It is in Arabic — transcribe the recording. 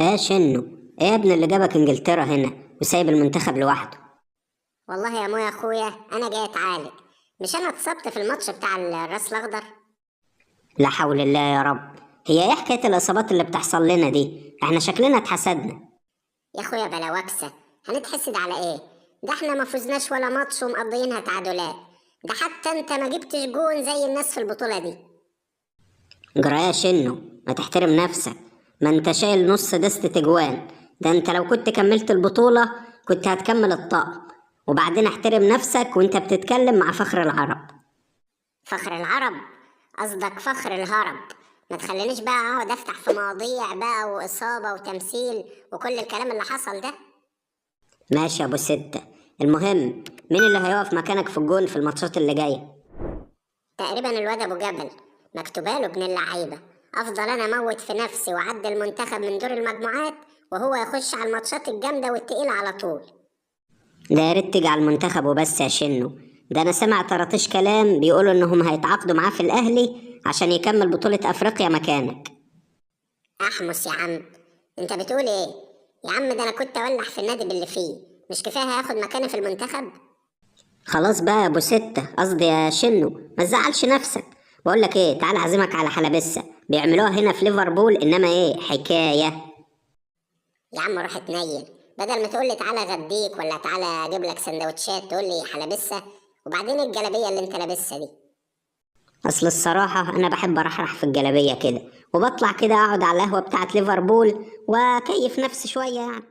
ايه شنو؟ ايه يا ابن اللي جابك انجلترا هنا وسايب المنتخب لوحده؟ والله يا مو يا اخويا انا جاي اتعالج. مش انا اتصبت في الماتش بتاع الراس الاخضر؟ لا حول الله يا رب. هي ايه حكايه الاصابات اللي بتحصل لنا دي؟ احنا شكلنا اتحسدنا. يا اخويا بلا وكسه، هنتحسد على ايه؟ ده احنا ما فزناش ولا ماتش ومقضيينها تعادلات. ده حتى انت ما جبتش جون زي الناس في البطوله دي. جرايه شنو؟ ما تحترم نفسك. ما انت شايل نص دستة اجوان. ده انت لو كنت كملت البطوله كنت هتكمل الطقم. وبعدين احترم نفسك وانت بتتكلم مع فخر العرب. فخر العرب؟ قصدك فخر الهرب. ما تخلينيش بقى اقعد افتح في مواضيع بقى واصابه وتمثيل وكل الكلام اللي حصل ده. ماشي يا ابو ستة. المهم، مين اللي هيقف مكانك في الجون في الماتشات اللي جايه؟ تقريبا الواد ابو جبل، مكتوباله ابن اللعيبه. افضل انا اموت في نفسي واعدي المنتخب من دور المجموعات، وهو يخش على الماتشات الجامده والتقيله على طول. ده يا ريت تيجي على المنتخب وبس يا شنو. ده انا سمع طرطيش كلام بيقولوا انهم هيتعاقدوا معاه في الاهلي عشان يكمل بطولة افريقيا مكانك. احمس يا عم، انت بتقول ايه؟ يا عم ده انا كنت اولع في النادي باللي فيه، مش كفايه هياخد مكاني في المنتخب؟ خلاص بقى يا ابو ستة، قصدي يا شنو، ما تزعلش نفسك. بقول لك ايه، تعال اعزمك على حلبسة بيعملوها هنا في ليفربول، انما ايه حكاية. يا عم روح اتنيل، بدل ما تقول لي تعالى اغديك ولا تعالى اجيب لك سندوتشات تقول لي حلبسه. وبعدين الجلابيه اللي انت لابسها دي؟ اصل الصراحة انا بحب ارحرح في الجلابية كده، وبطلع كده اقعد على القهوة بتاعت ليفربول واكيف نفسي شوية يعني.